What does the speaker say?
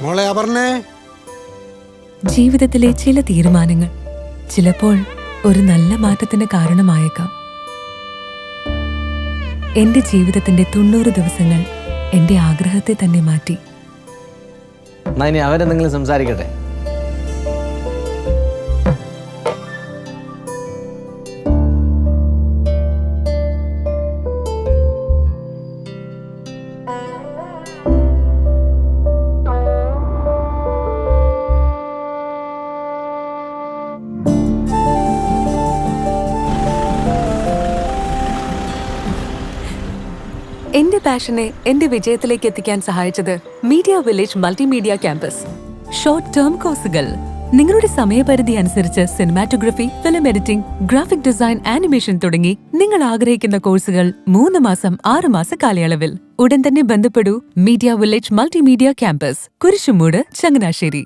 മോളെ അപർണേ, ജീവിതത്തിലെ ചില തീരുമാനങ്ങൾ ചിലപ്പോൾ ഒരു നല്ല മാറ്റത്തിന് കാരണമായേക്കാം. എന്റെ ജീവിതത്തിന്റെ 90 ദിവസങ്ങൾ എന്റെ ആഗ്രഹത്തെ തന്നെ മാറ്റി. ഇനി അവരെന്തെങ്കിലും സംസാരിക്കട്ടെ. എന്റെ പാഷനെ എന്റെ വിജയത്തിലേക്ക് എത്തിക്കാൻ സഹായിച്ചത് media village multimedia campus. Short term കോഴ്സുകൾ നിങ്ങളുടെ സമയപരിധി അനുസരിച്ച് cinematography, film editing, graphic design, animation തുടങ്ങി നിങ്ങൾ ആഗ്രഹിക്കുന്ന കോഴ്സുകൾ 3 മാസം 6 മാസ കാലയളവിൽ. ഉടൻ തന്നെ ബന്ധപ്പെടൂ. Media village multimedia campus, Kurishumoodu, Changanassery.